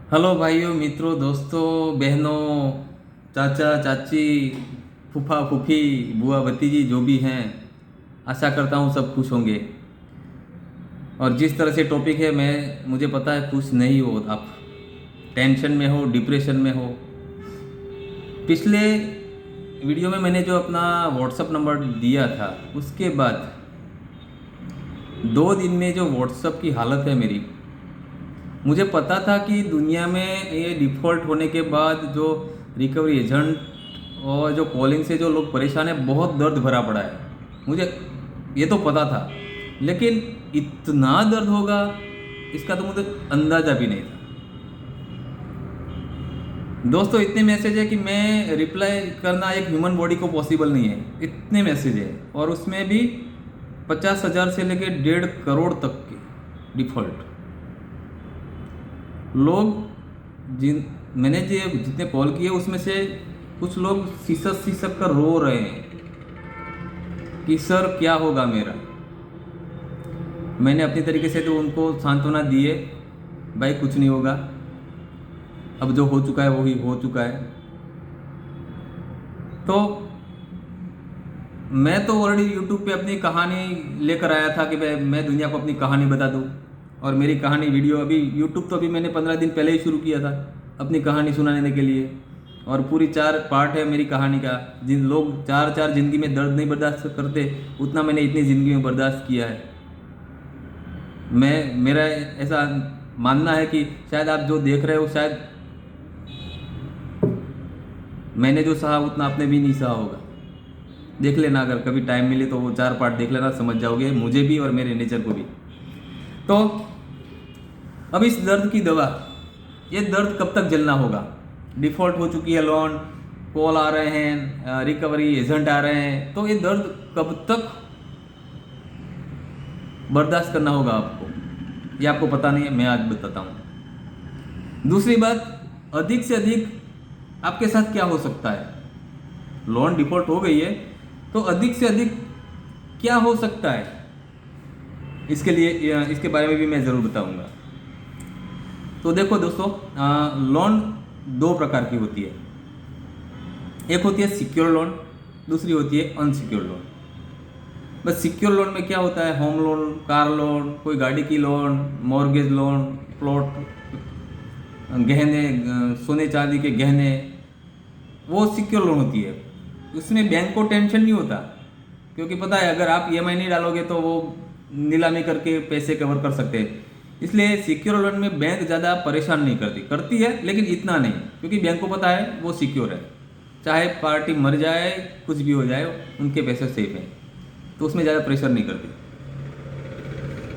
Hello भाइयों, मित्रों, दोस्तों, बहनों, चाचा चाची, फूफा फूफी, बुआ भतीजी जो भी हैं। आशा करता हूँ सब खुश होंगे। और जिस तरह से टॉपिक है, मैं मुझे पता है खुश नहीं हो आप। टेंशन में हो, डिप्रेशन में हो। पिछले वीडियो में मैंने जो अपना व्हाट्सअप नंबर दिया था, उसके बाद 2 दिन में जो व्हाट्सअप की हालत है मेरी, मुझे पता था कि दुनिया में ये डिफ़ॉल्ट होने के बाद जो रिकवरी एजेंट और जो कॉलिंग से जो लोग परेशान हैं, बहुत दर्द भरा पड़ा है। मुझे ये तो पता था, लेकिन इतना दर्द होगा इसका तो मुझे अंदाज़ा भी नहीं था। दोस्तों, इतने मैसेज है कि मैं रिप्लाई करना एक ह्यूमन बॉडी को पॉसिबल नहीं है। इतने मैसेज है, और उसमें भी 50,000 से लेके 1.5 करोड़ तक के डिफ़ॉल्ट लोग। मैंने जो जितने कॉल किए उसमें से कुछ लोग सिसक सिसक कर रो रहे हैं कि सर क्या होगा मेरा। मैंने अपनी तरीके से तो उनको सांत्वना दिए, भाई कुछ नहीं होगा, अब जो हो चुका है वही हो चुका है। तो मैं तो ऑलरेडी यूट्यूब पे अपनी कहानी लेकर आया था कि भाई मैं दुनिया को अपनी कहानी बता दूं। और मेरी कहानी वीडियो अभी यूट्यूब तो अभी मैंने 15 दिन पहले ही शुरू किया था अपनी कहानी सुनाने के लिए। और पूरी 4 पार्ट है मेरी कहानी का। जिन लोग 4 ज़िंदगी में दर्द नहीं बर्दाश्त करते, उतना मैंने इतनी ज़िंदगी में बर्दाश्त किया है। मेरा ऐसा मानना है कि शायद आप जो देख रहे हो, शायद मैंने जो सहा उतना आपने भी नहीं सहा होगा। देख लेना, अगर कभी टाइम मिले तो वो 4 पार्ट देख लेना, समझ जाओगे मुझे भी और मेरे नेचर को भी। तो अब इस दर्द की दवा, ये दर्द कब तक झेलना होगा। डिफ़ॉल्ट हो चुकी है लोन, कॉल आ रहे हैं, रिकवरी एजेंट आ रहे हैं, तो ये दर्द कब तक बर्दाश्त करना होगा आपको, ये आपको पता नहीं है। मैं आज बताता हूँ। दूसरी बात, अधिक से अधिक आपके साथ क्या हो सकता है। लोन डिफ़ॉल्ट हो गई है तो अधिक से अधिक क्या हो सकता है, इसके लिए इसके बारे में भी मैं ज़रूर बताऊंगा। तो देखो दोस्तों, लोन 2 प्रकार की होती है। एक होती है सिक्योर लोन, दूसरी होती है अनसिक्योर लोन। बस सिक्योर लोन में क्या होता है, होम लोन, कार लोन, कोई गाड़ी की लोन, मॉर्गेज लोन, प्लॉट, गहने, सोने चांदी के गहने, वो सिक्योर लोन होती है। उसमें बैंक को टेंशन नहीं होता, क्योंकि पता है अगर आप ईएमआई नहीं डालोगे तो वो नीलामी करके पैसे कवर कर सकते हैं। इसलिए सिक्योर लोन में बैंक ज़्यादा परेशान नहीं करती है, लेकिन इतना नहीं, क्योंकि बैंक को पता है वो सिक्योर है। चाहे पार्टी मर जाए, कुछ भी हो जाए, उनके पैसे सेफ हैं, तो उसमें ज़्यादा प्रेशर नहीं करती।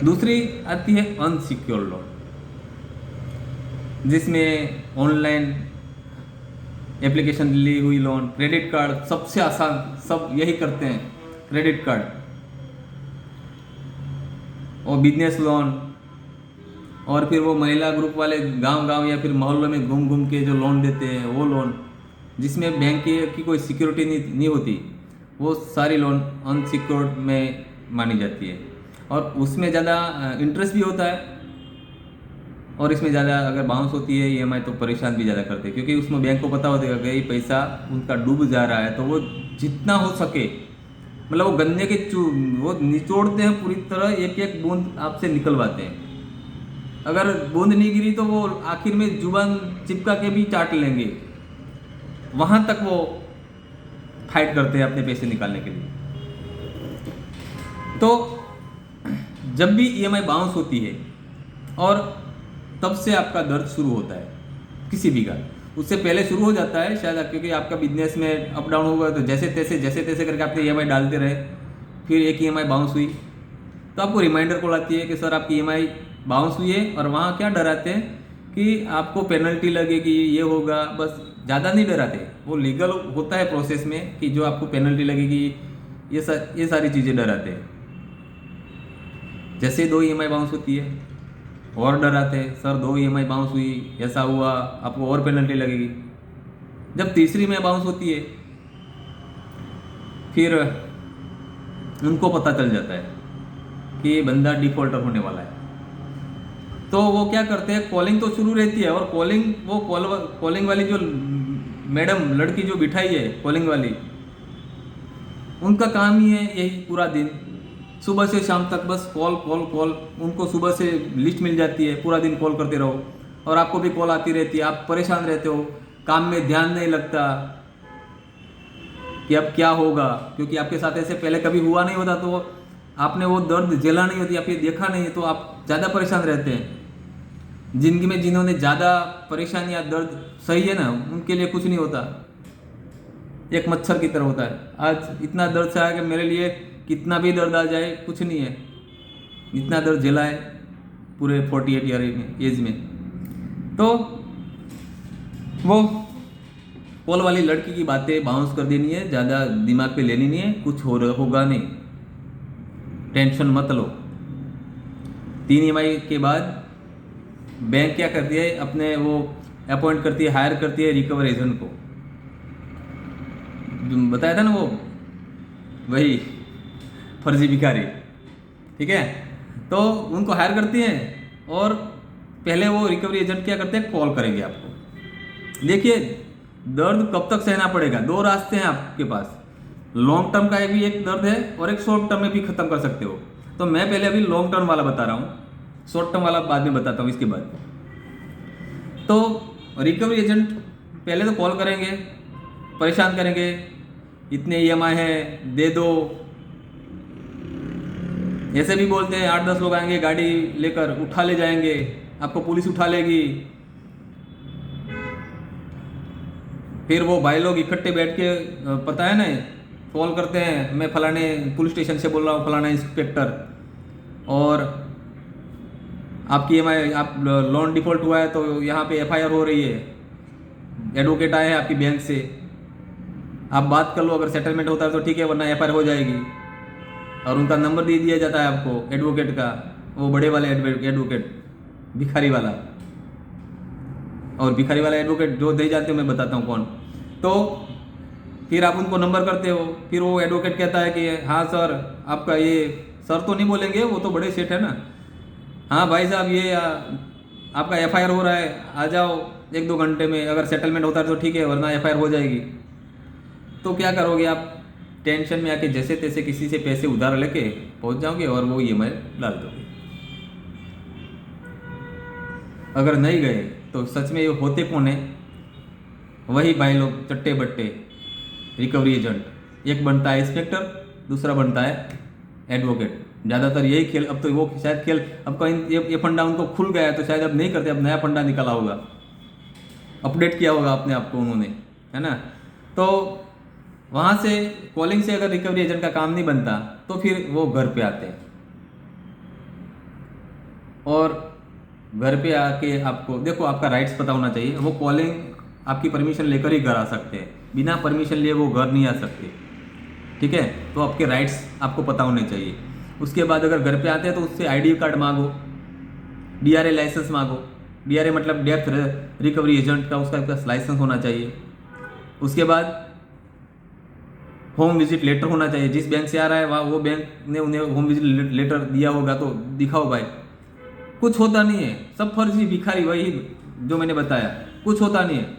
दूसरी आती है अनसिक्योर लोन, जिसमें ऑनलाइन एप्लीकेशन ली हुई लोन, क्रेडिट कार्ड, सबसे आसान, सब यही करते हैं, क्रेडिट कार्ड और बिजनेस लोन। और फिर वो महिला ग्रुप वाले गांव गांव या फिर मोहल्लों में घूम घूम के जो लोन देते हैं, वो लोन जिसमें बैंक की कोई सिक्योरिटी नहीं होती, वो सारी लोन अनसिक्योर्ड में मानी जाती है। और उसमें ज़्यादा इंटरेस्ट भी होता है, और इसमें ज़्यादा अगर बाउंस होती है ईएमआई तो परेशान भी ज़्यादा करते हैं, क्योंकि उसमें बैंक को पता होता है कि पैसा उनका डूब जा रहा है, तो वो जितना हो सके, मतलब वो गन्ने के वो निचोड़ते हैं पूरी तरह, एक एक बूंद आपसे निकलवाते हैं। अगर बूंद नहीं गिरी तो वो आखिर में जुबान चिपका के भी चाट लेंगे, वहाँ तक वो फाइट करते हैं अपने पैसे निकालने के लिए। तो जब भी ईएमआई बाउंस होती है, और तब से आपका दर्द शुरू होता है किसी भी का। उससे पहले शुरू हो जाता है शायद, क्योंकि आपका बिजनेस में अप डाउन होगा, तो जैसे तैसे करके आपने ईएमआई डालते रहे, फिर एक ईएमआई बाउंस हुई तो आपको रिमाइंडर कॉल आती है कि सर आपकी ईएमआई बाउंस हुई है। और वहाँ क्या डराते हैं कि आपको पेनल्टी लगेगी, ये होगा, बस ज़्यादा नहीं डराते। वो लीगल होता है प्रोसेस में कि जो आपको पेनल्टी लगेगी, ये सारी चीज़ें डराते हैं। जैसे 2 ईएमआई बाउंस होती है और डराते हैं, सर 2 ईएमआई बाउंस हुई, ऐसा हुआ, आपको और पेनल्टी लगेगी। जब तीसरी में बाउंस होती है, फिर उनको पता चल जाता है कि ये बंदा डिफॉल्टर होने वाला है। तो वो क्या करते हैं, कॉलिंग तो शुरू रहती है, और कॉलिंग वो कॉलिंग वाली जो मैडम लड़की जो बिठाई है कॉलिंग वाली, उनका काम ही है यही पूरा दिन, सुबह से शाम तक बस कॉल कॉल कॉल। उनको सुबह से लिस्ट मिल जाती है, पूरा दिन कॉल करते रहो, और आपको भी कॉल आती रहती है, आप परेशान रहते हो, काम में ध्यान नहीं लगता कि अब क्या होगा, क्योंकि आपके साथ ऐसे पहले कभी हुआ नहीं होता, तो आपने वो दर्द झेला नहीं होती, आप ये देखा नहीं है, तो आप ज़्यादा परेशान रहते हैं। जिंदगी में जिन्होंने ज़्यादा परेशानी या दर्द सही है ना, उनके लिए कुछ नहीं होता, एक मच्छर की तरह होता है। आज इतना दर्द सहा कि मेरे लिए कितना भी दर्द आ जाए कुछ नहीं है, इतना दर्द झेला है पूरे 48 ईयर में एज में। तो वो कॉल वाली लड़की की बातें बाउंस कर देनी है, ज़्यादा दिमाग पे लेनी नहीं है, कुछ होगा नहीं, टेंशन मत लो। 3 EMI के बाद बैंक क्या करती है, अपने वो अपॉइंट करती है, हायर करती है रिकवर एजेंट को, बताया था ना वो, वही फर्जी भिखारी, ठीक है। तो उनको हायर करती हैं, और पहले वो रिकवरी एजेंट क्या करते हैं, कॉल करेंगे आपको। देखिए दर्द कब तक सहना पड़ेगा, 2 रास्ते हैं आपके पास, लॉन्ग टर्म का भी एक दर्द है और एक शॉर्ट टर्म में भी ख़त्म कर सकते हो। तो मैं पहले अभी लॉन्ग टर्म वाला बता रहा हूँ, शॉर्ट टर्म वाला बाद में बताता हूँ इसके बाद। तो रिकवरी एजेंट पहले तो कॉल करेंगे, परेशान करेंगे, इतने EMI है दे दो, ऐसे भी बोलते हैं 8-10 लोग आएंगे गाड़ी लेकर, उठा ले जाएंगे, आपको पुलिस उठा लेगी। फिर वो भाई लोग इकट्ठे बैठ के, पता है ना, कॉल करते हैं, मैं फलाने पुलिस स्टेशन से बोल रहा हूँ, फलाना इंस्पेक्टर, और आपकी EMI, आप लोन डिफॉल्ट हुआ है तो यहाँ पे FIR हो रही है, एडवोकेट आए हैं आपकी बैंक से, आप बात कर लो, अगर सेटलमेंट होता है तो ठीक है, वरना FIR हो जाएगी। और उनका नंबर दे दिया जाता है आपको एडवोकेट का, वो बड़े वाले एडवोकेट, भिखारी वाला, और भिखारी वाला एडवोकेट जो दे जाते हो मैं बताता हूँ कौन। तो फिर आप उनको नंबर करते हो, फिर वो एडवोकेट कहता है कि हाँ सर, आपका ये, सर तो नहीं बोलेंगे, वो तो बड़े सेठ है ना, हाँ भाई साहब ये आपका FIR हो रहा है, आ जाओ 1-2 घंटे में, अगर सेटलमेंट होता है तो ठीक है, वरना FIR हो जाएगी। तो क्या करोगे आप, टेंशन में आके जैसे तैसे किसी से पैसे उधार लेके पहुंच जाओगे और वो EMI डाल दोगे। अगर नहीं गए तो सच में ये होते कौन है, वही भाई लोग, चट्टे बट्टे रिकवरी एजेंट। एक बनता है इंस्पेक्टर, दूसरा बनता है एडवोकेट, ज़्यादातर यही खेल। अब तो वो शायद खेल, अब कहीं ये फंडा उनको खुल गया है तो शायद अब नहीं करते, अब नया फंडा निकाला होगा, अपडेट किया होगा अपने आप को उन्होंने, है ना। तो वहाँ से कॉलिंग से अगर रिकवरी एजेंट का काम नहीं बनता तो फिर वो घर पे आते हैं, और घर पे आके आपको, देखो आपका राइट्स पता होना चाहिए, वो कॉलिंग आपकी परमिशन लेकर ही घर आ सकते हैं, बिना परमिशन लिए वो घर नहीं आ सकते, ठीक है। तो आपके राइट्स आपको पता होने चाहिए। उसके बाद अगर घर पे आते हैं तो उससे ID कार्ड मांगो, DRA लाइसेंस मांगो, DRA मतलब डेप्थ रिकवरी एजेंट का, उसका लाइसेंस होना चाहिए। उसके बाद होम विजिट लेटर होना चाहिए, जिस बैंक से आ रहा है वहाँ वो बैंक ने उन्हें होम विजिट लेटर दिया होगा तो दिखाओ भाई। कुछ होता नहीं है, सब फर्जी भिखारी, वही जो मैंने बताया, कुछ होता नहीं है।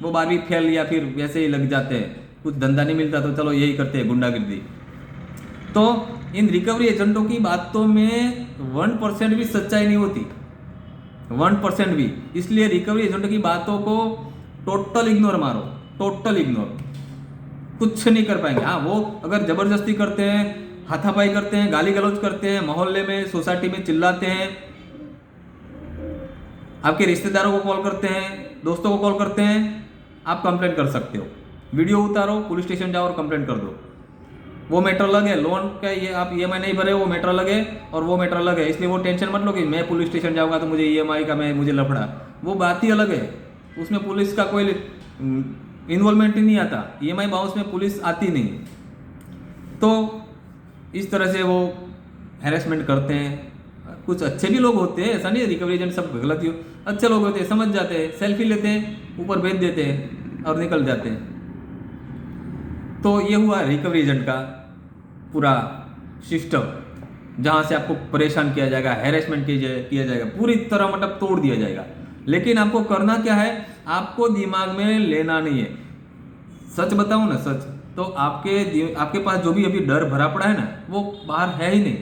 वो 12वीं फेल या फिर वैसे ही लग जाते हैं, कुछ धंधा नहीं मिलता तो चलो यही करते हैं, गुंडागिर्दी। तो इन रिकवरी एजेंटों की बातों में 1% भी सच्चाई नहीं होती, 1% भी। इसलिए रिकवरी एजेंटों की बातों को टोटल इग्नोर मारो, टोटल इग्नोर, कुछ नहीं कर पाएंगे। हाँ, वो अगर जबरदस्ती करते हैं, हाथापाई करते हैं, गाली गलौज करते हैं, मोहल्ले में सोसाइटी में चिल्लाते हैं, आपके रिश्तेदारों को कॉल करते हैं, दोस्तों को कॉल करते हैं, आप कंप्लेंट कर सकते हो, वीडियो उतारो, पुलिस स्टेशन जाओ और कंप्लेंट कर दो। वो मैटर अलग है, लोन का ये आप EMI नहीं भरे, वो मैटर अलग है, और वो मैटर अलग है। इसलिए वो टेंशन मत लो कि मैं पुलिस स्टेशन जाऊंगा तो मुझे EMI का मुझे लफड़ा, वो बात ही अलग है। उसमें पुलिस का कोई इन्वॉल्वमेंट ही नहीं आता, EMI बाउंस में पुलिस आती नहीं। तो इस तरह से वो हैरेसमेंट करते हैं। कुछ अच्छे भी लोग होते हैं, ऐसा नहीं रिकवरी एजेंट सब गलत ही हो, अच्छे लोग होते हैं, समझ जाते हैं, सेल्फी लेते हैं, ऊपर भेज देते हैं और निकल जाते हैं। तो ये हुआ रिकवरी एजेंट का पूरा सिस्टम। जहाँ से आपको परेशान किया जाएगा, हैरेसमेंट किया जाएगा, पूरी तरह मतलब तोड़ दिया जाएगा। लेकिन आपको करना क्या है, आपको दिमाग में लेना नहीं है। सच बताऊं ना, सच तो आपके पास जो भी अभी डर भरा पड़ा है ना, वो बाहर है ही नहीं।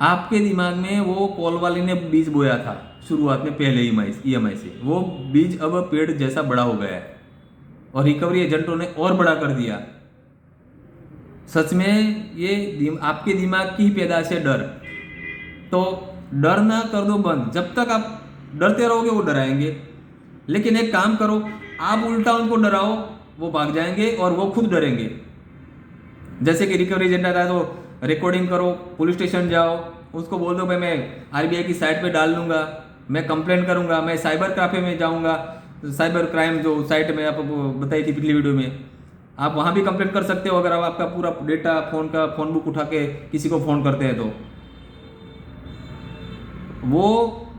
आपके दिमाग में वो कॉल वाली ने बीज बोया था शुरुआत में पहले ईएमआई से, वो बीज अब पेड़ जैसा बड़ा हो गया है और रिकवरी एजेंटों ने और बड़ा कर दिया। सच में ये आपके दिमाग की ही पैदाइश है डर। तो डरना कर दो बंद। जब तक आप डरते रहोगे वो डराएंगे। लेकिन एक काम करो, आप उल्टा उनको डराओ, वो भाग जाएंगे और वो खुद डरेंगे। जैसे कि रिकवरी एजेंट आता है तो रिकॉर्डिंग करो, पुलिस स्टेशन जाओ, उसको बोल दो भाई मैं आरबीआई की साइट पे डाल दूंगा, मैं कंप्लेंट करूंगा, मैं साइबर कैफे में जाऊंगा, साइबर क्राइम जो साइट में आपको बताई थी पिछली वीडियो में, आप वहाँ भी कंप्लेंट कर सकते हो अगर आप आपका पूरा डेटा फोन बुक उठा के किसी को फ़ोन करते हैं तो। वो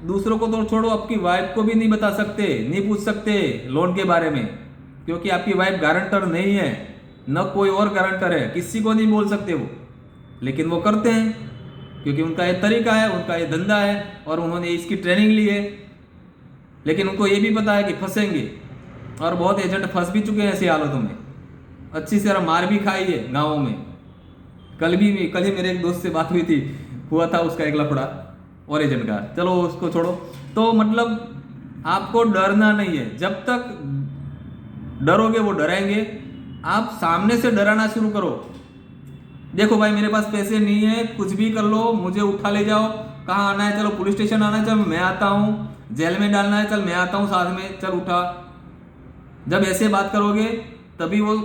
दूसरों को तो छोड़ो, आपकी वाइफ को भी नहीं बता सकते, नहीं पूछ सकते लोन के बारे में, क्योंकि आपकी वाइफ गारंटर नहीं है, न कोई और गारंटर है, किसी को नहीं बोल सकते वो। लेकिन वो करते हैं क्योंकि उनका ये तरीका है, उनका ये धंधा है और उन्होंने इसकी ट्रेनिंग ली है। लेकिन उनको ये भी पता है कि फंसेंगे, और बहुत एजेंट फंस भी चुके हैं ऐसी हालतों में, अच्छी तरह मार भी खाई है गाँवों में। कल ही मेरे एक दोस्त से बात हुई थी, हुआ था उसका एक लफड़ा और एजेंट का, चलो उसको छोड़ो। तो मतलब आपको डरना नहीं है। जब तक डरोगे वो डराएंगे। आप सामने से डराना शुरू करो, देखो भाई मेरे पास पैसे नहीं है, कुछ भी कर लो, मुझे उठा ले जाओ, कहाँ आना है, चलो पुलिस स्टेशन आना है, चल मैं आता हूँ, जेल में डालना है, चल मैं आता हूँ साथ में, चल उठा। जब ऐसे बात करोगे तभी वो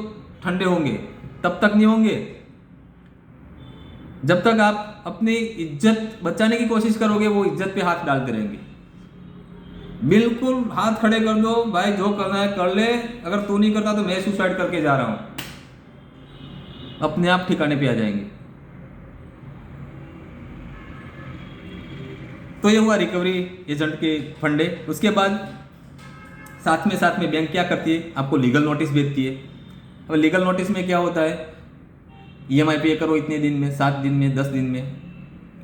ठंडे होंगे, तब तक नहीं होंगे। जब तक आप अपनी इज्जत बचाने की कोशिश करोगे वो इज्जत पे हाथ डालते रहेंगे। बिल्कुल हाथ खड़े कर दो, भाई जो करना है कर ले, अगर तू नहीं करता तो मैं सुसाइड करके जा रहा हूं, अपने आप ठिकाने पे आ जाएंगे। तो ये हुआ रिकवरी एजेंट के फंडे। उसके बाद साथ में बैंक क्या करती है, आपको लीगल नोटिस भेजती है। अब लीगल नोटिस में क्या होता है, ईएमआई पे करो इतने दिन में, 7 दिन में, 10 दिन में,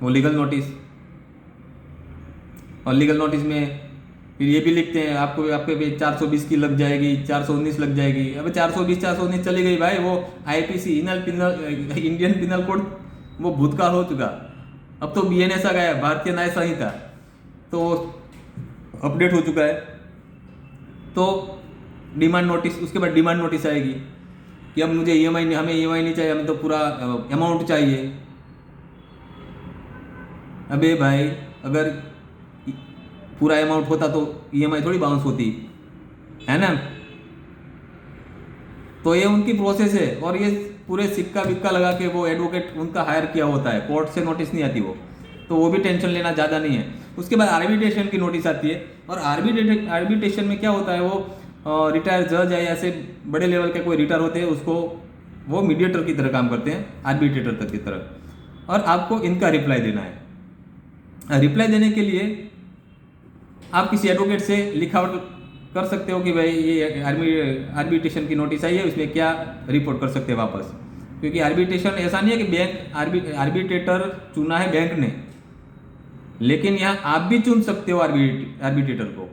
वो लीगल नोटिस। और लीगल नोटिस में फिर ये भी लिखते हैं आपके पे 420 की लग जाएगी, 419 लग जाएगी। अब 420 419 चली गई भाई, वो आईपीसी इंडियन पिनल कोड वो भूतकाल हो चुका। अब तो बीएनएस आ गया, भारतीय न्याय संहिता, तो अपडेट हो चुका है। तो डिमांड नोटिस, उसके बाद डिमांड नोटिस आएगी कि अब मुझे हमें ईएमआई नहीं चाहिए, हमें तो पूरा अमाउंट चाहिए। अबे भाई अगर पूरा अमाउंट होता तो ईएमआई थोड़ी बाउंस होती है ना। तो ये उनकी प्रोसेस है, और ये पूरे सिक्का विक्का लगा के वो एडवोकेट उनका हायर किया होता है, कोर्ट से नोटिस नहीं आती वो, तो वो भी टेंशन लेना ज़्यादा नहीं है। उसके बाद आर्बिट्रेशन की नोटिस आती है, और आर्बिट्रेशन में क्या होता है, वो रिटायर जज या ऐसे बड़े लेवल के कोई रिटायर होते हैं, उसको वो मीडिएटर की तरह काम करते हैं, आर्बिट्रेटर तक की तरह। और आपको इनका रिप्लाई देना है। रिप्लाई देने के लिए आप किसी एडवोकेट से लिखावट कर सकते हो कि भाई ये आर्बिट्रेशन की नोटिस आई है, उसमें क्या रिपोर्ट कर सकते हैं वापस। क्योंकि आर्बिट्रेशन ऐसा नहीं है कि बैंक आर्बिट्रेटर चुना है बैंक ने, लेकिन यहाँ आप भी चुन सकते हो आर्बिट्रेटर को।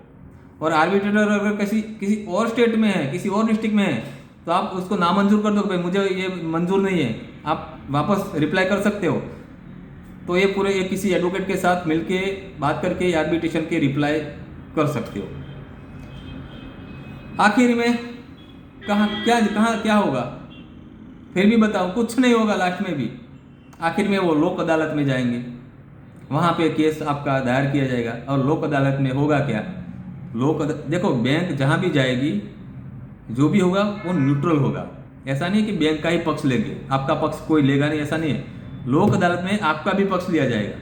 और आर्बिट्रेटर अगर किसी और स्टेट में है, किसी और डिस्ट्रिक्ट में है, तो आप उसको नामंजूर कर दो कि भाई मुझे ये मंजूर नहीं है, आप वापस रिप्लाई कर सकते हो। तो ये किसी एडवोकेट के साथ मिलके बात करके आर्बिट्रेशन के रिप्लाई कर सकते हो। आखिर में क्या होगा, फिर भी बताओ, कुछ नहीं होगा लास्ट में भी। आखिर में वो लोक अदालत में जाएंगे, वहाँ पे केस आपका दायर किया जाएगा। और लोक अदालत में होगा क्या, देखो बैंक जहाँ भी जाएगी जो भी होगा वो न्यूट्रल होगा। ऐसा नहीं कि बैंक का ही पक्ष लेंगे, आपका पक्ष कोई लेगा नहीं, ऐसा नहीं है। लोक अदालत में आपका भी पक्ष लिया जाएगा,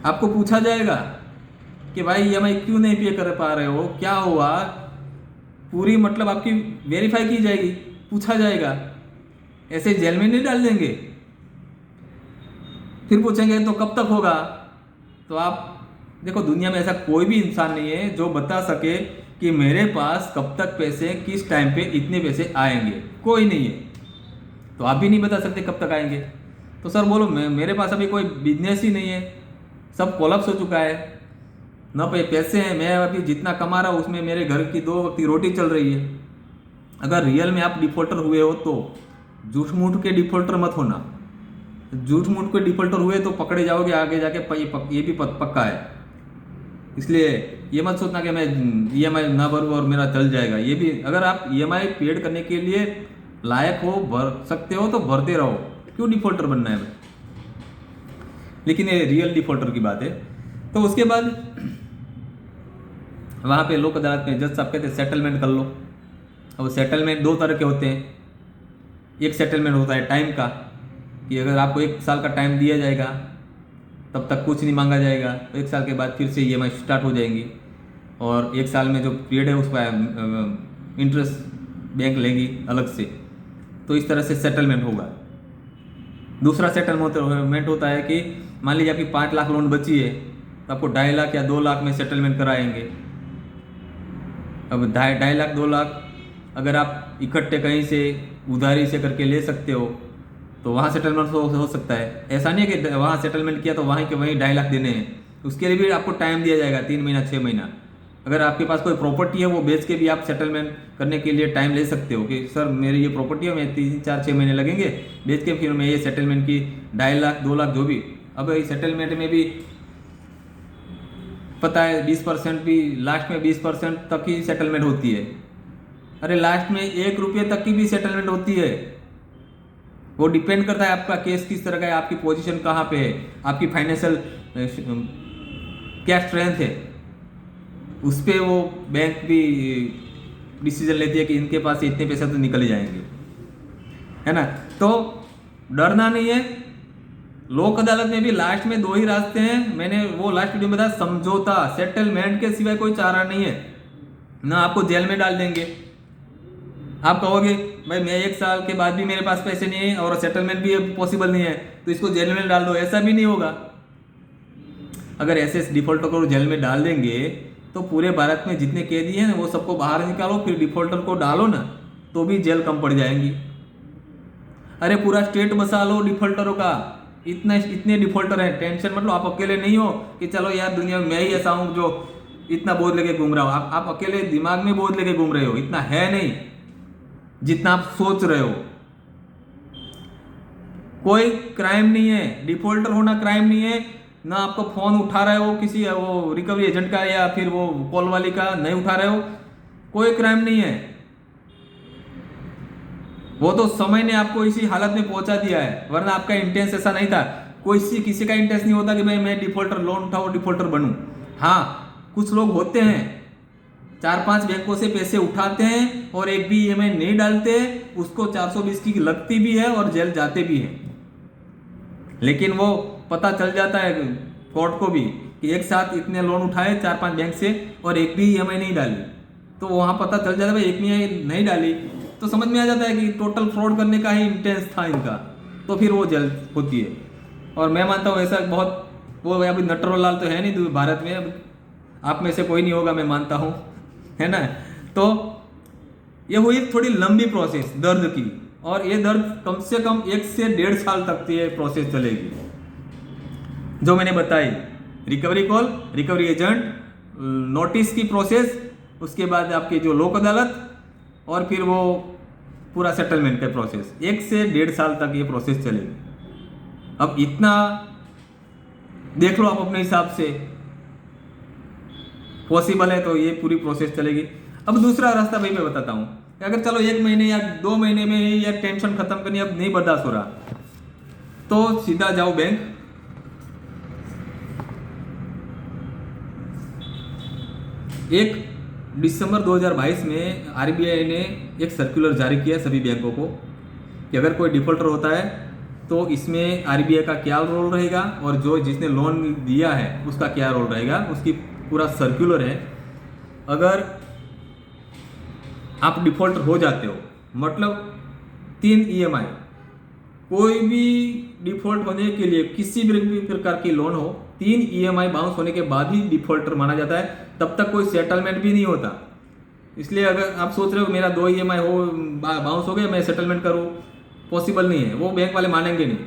आपको पूछा जाएगा कि भाई ईएमआई क्यों नहीं पे कर पा रहे हो, क्या हुआ, पूरी मतलब आपकी वेरीफाई की जाएगी, पूछा जाएगा। ऐसे जेल में नहीं डाल देंगे। फिर पूछेंगे तो कब तक होगा। तो आप देखो, दुनिया में ऐसा कोई भी इंसान नहीं है जो बता सके कि मेरे पास कब तक पैसे, किस टाइम पे इतने पैसे आएंगे, कोई नहीं है। तो आप भी नहीं बता सकते कब तक आएंगे। तो सर बोलो मेरे पास अभी कोई बिजनेस ही नहीं है, सब कोलैप्स हो चुका है, न पैसे हैं, मैं अभी जितना कमा रहा हूँ उसमें मेरे घर की 2 वक्त की रोटी चल रही है। अगर रियल में आप डिफॉल्टर हुए हो तो झूठ मूठ के डिफॉल्टर मत होना। झूठ मूठ के डिफॉल्टर हुए तो पकड़े जाओगे आगे जाके, ये भी पक्का है। इसलिए ये मत सोचना कि मैं ईएमआई ना भरूँ और मेरा चल जाएगा। ये भी अगर आप ईएमआई पेड करने के लिए लायक हो, भर सकते हो तो भरते रहो, क्यों डिफॉल्टर बनना है भाई। लेकिन ये रियल डिफॉल्टर की बात है। तो उसके बाद वहाँ पे लोक अदालत में जज साहब कहते हैं सेटलमेंट कर लो। अब सेटलमेंट 2 तरह के होते हैं। एक सेटलमेंट होता है टाइम का, कि अगर आपको 1 साल का टाइम दिया जाएगा तब तक कुछ नहीं मांगा जाएगा, तो 1 साल के बाद फिर से ईएमआई स्टार्ट हो जाएंगी, और 1 साल में जो पीरियड है उस पर इंटरेस्ट बैंक लेगी अलग से। तो इस तरह से सेटलमेंट होगा। दूसरा सेटलमेंट होता है कि मान लीजिए आपकी 5 लाख लोन बची है, तो आपको 2.5 लाख या 2 लाख में सेटलमेंट कराएंगे। अब 2.5 लाख 2 लाख अगर आप इकट्ठे कहीं से उधारी से करके ले सकते हो तो वहाँ सेटलमेंट हो सकता है। ऐसा नहीं है कि वहाँ सेटलमेंट किया तो वहीं के वहीं 2.5 लाख देने हैं, उसके लिए भी आपको टाइम दिया जाएगा 3 महीना 6 महीना। अगर आपके पास कोई प्रॉपर्टी है वो बेच के भी आप सेटलमेंट करने के लिए टाइम ले सकते हो कि सर मेरी ये प्रॉपर्टी है, मैं 3 4 6 महीने लगेंगे, बेच के फिर मैं ये सेटलमेंट की 2.5 लाख 2 लाख जो भी। अब इस सेटलमेंट में भी पता है 20% भी, लास्ट में 20% तक ही सेटलमेंट होती है। अरे लास्ट में 1 रुपये तक की भी सेटलमेंट होती है। वो डिपेंड करता है आपका केस किस तरह का है, आपकी पोजीशन कहाँ पे है, आपकी फाइनेंशियल क्या स्ट्रेंथ है, उस पर वो बैंक भी डिसीजन लेती है कि इनके पास से इतने पैसे तो निकल जाएंगे, है ना। तो डरना नहीं है। लोक अदालत में भी लास्ट में 2 ही रास्ते हैं, मैंने वो लास्ट वीडियो में बताया, समझौता, सेटलमेंट के सिवाय कोई चारा नहीं है। ना आपको जेल में डाल देंगे, आप कहोगे भाई मैं 1 साल के बाद भी मेरे पास पैसे नहीं है और सेटलमेंट भी पॉसिबल नहीं है तो इसको जेल में डाल दो, ऐसा भी नहीं होगा। अगर ऐसे डिफॉल्टर को जेल में डाल देंगे तो पूरे भारत में जितने कैदी हैं वो सबको बाहर निकालो, फिर डिफॉल्टर को डालो ना, तो भी जेल कम पड़ जाएंगी। अरे पूरा स्टेट बसा लो डिफॉल्टरों का, इतने डिफॉल्टर हैं, टेंशन मत लो। आप अकेले नहीं हो कि चलो यार दुनिया में मैं ही ऐसा हूँ जो इतना बोझ लेके घूम रहा हूँ। आप अकेले दिमाग में बोझ लेके घूम रहे हो, इतना है नहीं जितना आप सोच रहे हो। कोई क्राइम नहीं है, डिफॉल्टर होना क्राइम नहीं है। ना आपको फोन उठा रहे हो किसी वो रिकवरी एजेंट का या फिर वो कॉल वाली का नहीं उठा रहे हो, कोई क्राइम नहीं है। वो तो समय ने आपको इसी हालत में पहुंचा दिया है, वरना आपका इंटेंस ऐसा नहीं था। किसी का इंटेंस नहीं होता कि भाई मैं डिफॉल्टर लोन उठाऊं डिफॉल्टर बनूं। हाँ कुछ लोग होते हैं 4-5 बैंकों से पैसे उठाते हैं और एक भी ईएमआई नहीं डालते, उसको 420 की लगती भी है और जेल जाते भी हैं। लेकिन वो पता चल जाता है कोर्ट को भी कि एक साथ इतने लोन उठाए 4-5 बैंक से और एक भी ईएमआई नहीं डाली, तो वहाँ पता चल जाता है भाई एक भी नहीं डाली, तो समझ में आ जाता है कि टोटल फ्रॉड करने का ही इंटेंस था इनका, तो फिर वो जेल होती है। और मैं मानता हूँ ऐसा बहुत, वो अभी नटवरलाल तो है नहीं भारत में, अब आप में से कोई नहीं होगा मैं मानता हूँ, है ना। तो ये हुई थोड़ी लंबी प्रोसेस दर्द की, और ये दर्द कम से कम 1 से 1.5 साल तक ये प्रोसेस चलेगी जो मैंने बताई। Recovery call, recovery agent, notice की प्रोसेस, उसके बाद आपकी जो लोक अदालत, और फिर वो पूरा सेटलमेंट का प्रोसेस, 1 से 1.5 साल तक ये प्रोसेस चलेगी। अब इतना देख लो आप अपने हिसाब से, पॉसिबल है तो ये पूरी प्रोसेस चलेगी। अब दूसरा रास्ता भाई मैं बताता हूँ, अगर चलो 1 महीने या 2 महीने में ही या टेंशन खत्म करनी अब नहीं बर्दाश्त हो रहा, तो सीधा जाओ बैंक, एक दिसंबर 2022 में आरबीआई ने एक सर्कुलर जारी किया सभी बैंकों को कि अगर कोई डिफॉल्टर होता है तो इसमें आरबीआई का क्या रोल रहेगा और जो जिसने लोन दिया है उसका क्या रोल रहेगा, उसकी पूरा सर्कुलर है। अगर आप डिफॉल्टर हो जाते हो, मतलब 3 ईएमआई, कोई भी डिफॉल्ट होने के लिए किसी भी प्रकार की लोन हो, 3 ईएमआई बाउंस होने के बाद ही डिफॉल्टर माना जाता है, तब तक कोई सेटलमेंट भी नहीं होता। इसलिए अगर आप सोच रहे हो मेरा 2 ईएमआई हो बाउंस हो गया मैं सेटलमेंट करूँ, पॉसिबल नहीं है, वो बैंक वाले मानेंगे नहीं।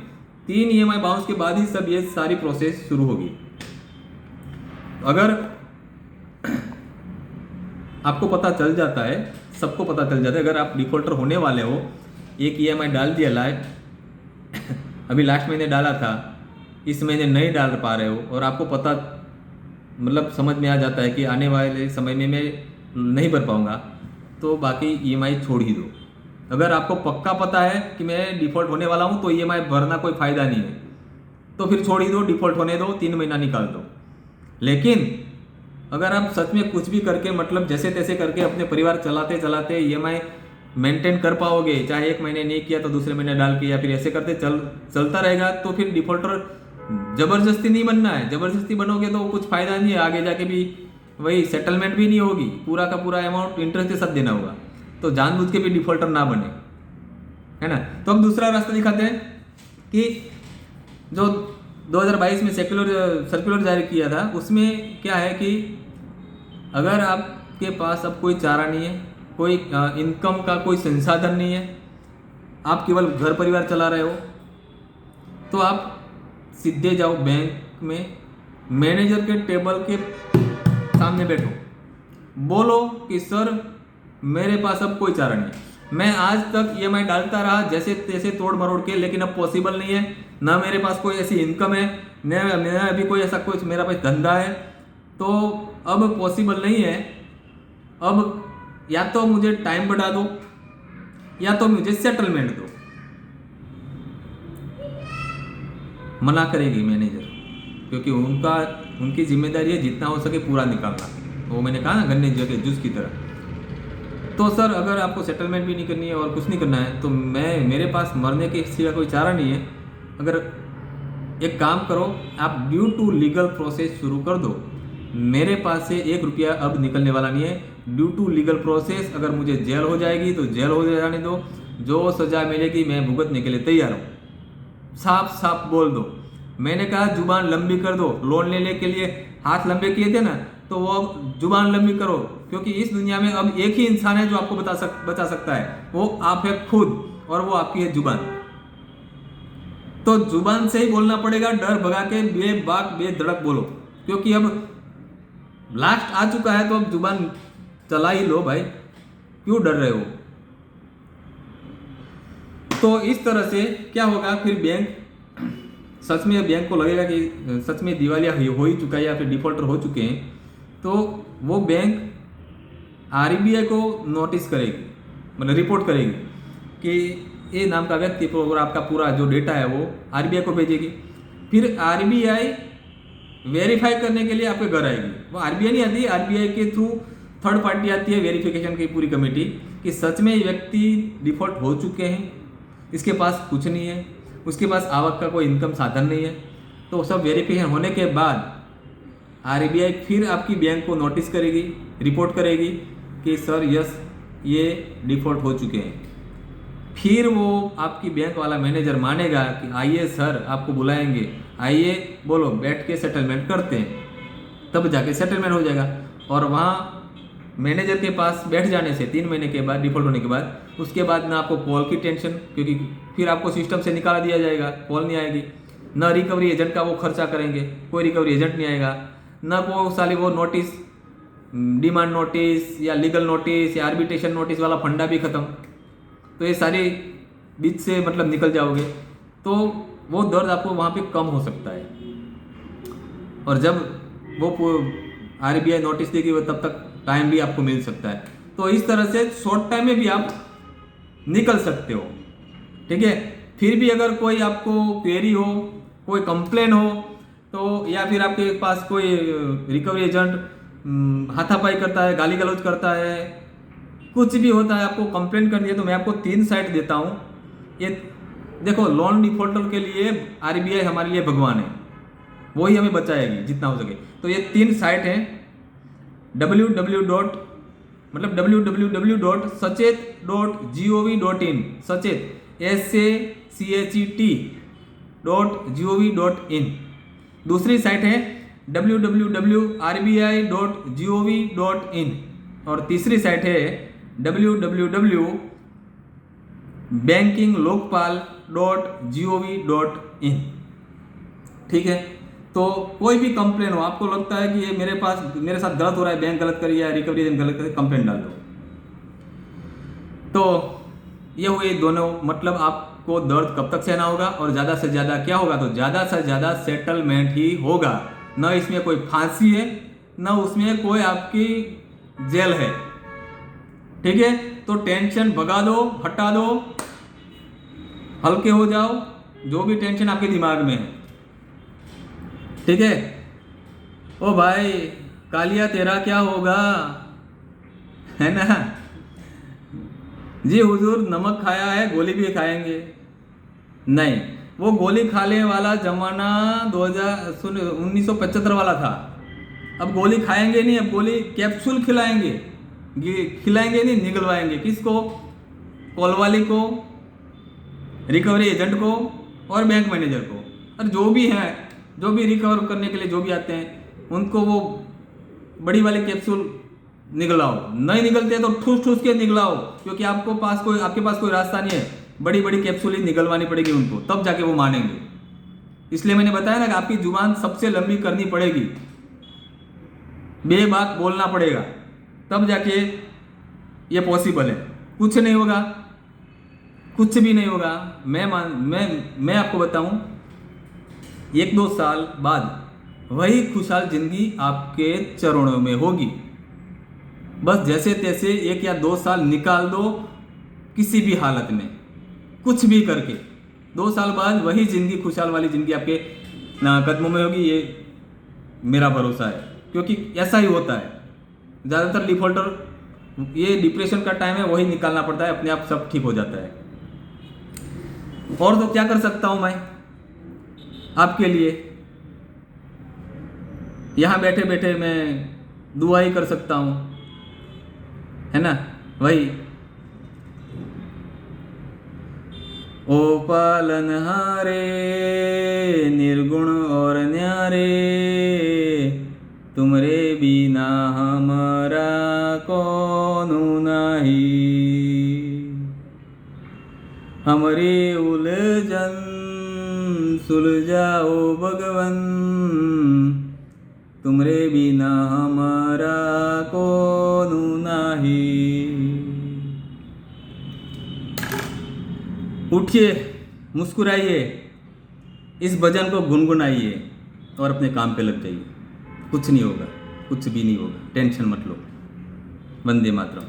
3 EMI बाउंस के बाद ही सब ये सारी प्रोसेस शुरू होगी। अगर आपको पता चल जाता है, सबको पता चल जाता है, अगर आप डिफॉल्टर होने वाले हो, एक EMI डाल दिया अभी लास्ट महीने डाला था, इस महीने नहीं डाल पा रहे हो और आपको पता मतलब समझ में आ जाता है कि आने वाले समय में मैं नहीं भर पाऊँगा, तो बाकी EMI छोड़ ही दो। अगर आपको पक्का पता है कि मैं डिफ़ॉल्ट होने वाला हूँ तो EMI भरना कोई फ़ायदा नहीं है, तो फिर छोड़ ही दो, डिफ़ॉल्ट होने दो, 3 महीना निकाल दो। लेकिन अगर आप सच में कुछ भी करके मतलब जैसे तैसे करके अपने परिवार चलाते चलाते EMI मेंटेन कर पाओगे, चाहे 1 महीने नहीं किया तो दूसरे महीने डाल के, या फिर ऐसे करते चलता रहेगा, तो फिर डिफ़ॉल्टर जबरदस्ती नहीं बनना है। जबरदस्ती बनोगे तो कुछ फ़ायदा नहीं है, आगे जाके भी वही सेटलमेंट भी नहीं होगी, पूरा का पूरा अमाउंट इंटरेस्ट के साथ देना होगा। तो जानबूझ के भी डिफ़ॉल्टर ना बने, है ना। तो अब दूसरा रास्ता दिखाते हैं कि जो 2022 में सर्कुलर जारी किया था, उसमें क्या है कि अगर आपके पास अब कोई चारा नहीं है, कोई इनकम का कोई संसाधन नहीं है, आप केवल घर परिवार चला रहे हो, तो आप सीधे जाओ बैंक में, मैनेजर के टेबल के सामने बैठो, बोलो कि सर मेरे पास अब कोई चारा नहीं है, मैं आज तक EMI डालता रहा जैसे तैसे तोड़ मरोड़ के, लेकिन अब पॉसिबल नहीं है, ना मेरे पास कोई ऐसी इनकम है, न अभी कोई ऐसा कुछ मेरा पास धंधा है, तो अब पॉसिबल नहीं है। अब या तो मुझे टाइम बढ़ा दो या तो मुझे सेटलमेंट दो। मना करेगी मैनेजर, क्योंकि उनकी जिम्मेदारी है जितना हो सके पूरा निकालना। वो मैंने कहा ना, गन्ने के जूस की तरह। तो सर अगर आपको सेटलमेंट भी नहीं करनी है और कुछ नहीं करना है, तो मेरे पास मरने के सिवा कोई चारा नहीं है। अगर एक काम करो, आप ड्यू टू लीगल प्रोसेस शुरू कर दो, मेरे पास से 1 रुपया अब निकलने वाला नहीं है। ड्यू टू लीगल प्रोसेस, अगर मुझे जेल हो जाएगी तो जेल हो जाने दो, जो सजा मिलेगी मैं भुगतने के लिए तैयार हूँ। साफ साफ बोल दो। मैंने कहा जुबान लंबी कर दो, लोन लेने के लिए हाथ लंबे किए थे ना, तो वो अब जुबान लंबी करो, क्योंकि इस दुनिया में अब एक ही इंसान है जो आपको बचा सकता है, वो आप है खुद, और वो आपकी है जुबान। तो जुबान से ही बोलना पड़ेगा, डर भगा के बेबाक बेधड़क बोलो, क्योंकि अब लास्ट आ चुका है, तो अब जुबान चला ही लो भाई, क्यों डर रहे हो। तो इस तरह से क्या होगा, फिर बैंक सच में, बैंक को लगेगा कि सच में दिवालिया हो ही चुका है या फिर डिफॉल्टर हो चुके हैं, तो वो बैंक RBI को नोटिस करेगी, मतलब रिपोर्ट करेगी कि ये नाम का व्यक्ति, और आपका पूरा जो डेटा है वो RBI को भेजेगी। फिर RBI वेरीफाई करने के लिए आपके घर आएगी। वो RBI नहीं आती, RBI के थ्रू थर्ड पार्टी आती है वेरिफिकेशन की पूरी कमेटी, कि सच में ये व्यक्ति डिफॉल्ट हो चुके हैं, इसके पास कुछ नहीं है, उसके पास आवक का कोई इनकम साधन नहीं है। तो सब वेरिफिकेशन होने के बाद RBI फिर आपकी बैंक को नोटिस करेगी, रिपोर्ट करेगी कि सर यस ये डिफॉल्ट हो चुके हैं। फिर वो आपकी बैंक वाला मैनेजर मानेगा कि आइए सर आपको बुलाएंगे, आइए बोलो बैठ के सेटलमेंट करते हैं, तब जाके सेटलमेंट हो जाएगा। और वहाँ मैनेजर के पास बैठ जाने से 3 महीने के बाद, डिफॉल्ट होने के बाद, उसके बाद ना आपको कॉल की टेंशन, क्योंकि फिर आपको सिस्टम से निकाल दिया जाएगा, कॉल नहीं आएगी, ना रिकवरी एजेंट का वो खर्चा करेंगे, कोई रिकवरी एजेंट नहीं आएगा, ना वो साली वो नोटिस, डिमांड नोटिस या लीगल नोटिस या आर्बिट्रेशन नोटिस वाला फंडा भी खत्म। तो ये सारे बीच से मतलब निकल जाओगे, तो वो दर्द आपको वहाँ पे कम हो सकता है। और जब वो RBI नोटिस देगी वो तब तक टाइम भी आपको मिल सकता है। तो इस तरह से शॉर्ट टाइम में भी आप निकल सकते हो, ठीक है। फिर भी अगर कोई आपको क्वेरी हो, कोई कंप्लेन हो, तो या फिर आपके पास कोई रिकवरी एजेंट हाथापाई करता है, गाली गलौज करता है, कुछ भी होता है, आपको कंप्लेन करनी है, तो मैं आपको 3 साइट देता हूँ। ये देखो, लोन डिफॉल्टर के लिए RBI हमारे लिए भगवान है, वो ही हमें बचाएगी जितना हो सके। तो ये 3 साइट हैं, www.sachet.gov.in, सचेत SACHET.gov.in। दूसरी साइट है www.rbi.gov.in, और तीसरी साइट है www.bankinglokpal www.gov.in। ठीक है, तो कोई भी कंप्लेन हो, आपको लगता है कि ये मेरे साथ गलत हो रहा है, बैंक गलत करी है, रिकवरी एजेंट गलत करी, कंप्लेन डाल दो। तो ये हुए दोनों, मतलब आपको दर्द कब तक सहना होगा और ज़्यादा से ज़्यादा क्या होगा, तो ज़्यादा से ज़्यादा सेटलमेंट ही होगा। न इसमें कोई फांसी है, न उसमें कोई आपकी जेल है। ठीक है, तो टेंशन भगा दो, हटा दो, हल्के हो जाओ, जो भी टेंशन आपके दिमाग में है। ठीक है, ओ भाई कालिया तेरा क्या होगा, है ना जी हुजूर, नमक खाया है गोली भी खाएंगे। नहीं, वो गोली खाने वाला जमाना 1975 वाला था। अब गोली खाएंगे नहीं, अब गोली कैप्सूल खिलाएंगे, खिलाएंगे नहीं, निगलवाएंगे। किसको? कोलवाली को, रिकवरी एजेंट को और बैंक मैनेजर को। और जो भी हैं, जो भी रिकवर करने के लिए जो भी आते हैं, उनको वो बड़ी वाली कैप्सूल निगलाओ। नहीं निकलते तो ठूस ठूस के निगलाओ, क्योंकि आपके पास कोई रास्ता नहीं है। बड़ी बड़ी कैप्सूल ही निगलवानी पड़ेगी उनको, तब जाके वो मानेंगे। इसलिए मैंने बताया ना कि आपकी जुबान सबसे लंबी करनी पड़ेगी, बेबाक बोलना पड़ेगा, तब जाके ये पॉसिबल है। कुछ नहीं होगा, कुछ भी नहीं होगा। मैं आपको बताऊं, 1-2 साल बाद वही खुशहाल जिंदगी आपके चरणों में होगी। बस जैसे तैसे 1 या 2 साल निकाल दो, किसी भी हालत में कुछ भी करके 2 साल बाद वही जिंदगी, खुशहाल वाली जिंदगी आपके कदमों में होगी। ये मेरा भरोसा है, क्योंकि ऐसा ही होता है। ज़्यादातर डिफॉल्टर, ये डिप्रेशन का टाइम है, वही निकालना पड़ता है, अपने आप सब ठीक हो जाता है। और तो क्या कर सकता हूँ मैं आपके लिए? यहाँ बैठे बैठे मैं दुआ ही कर सकता हूँ, है ना। वही, ओ पालनहारे निर्गुण और न्यारे, तुमरे बिना हमारा कौन नाही। हमारी उलझन सुलझाओ भगवन, तुमरे बिना हमारा कौन नाही। उठिए, मुस्कुराइए, इस भजन को गुनगुनाइए और अपने काम पे लग जाइए। कुछ नहीं होगा, कुछ भी नहीं होगा, टेंशन मत लो। वंदे मातरम।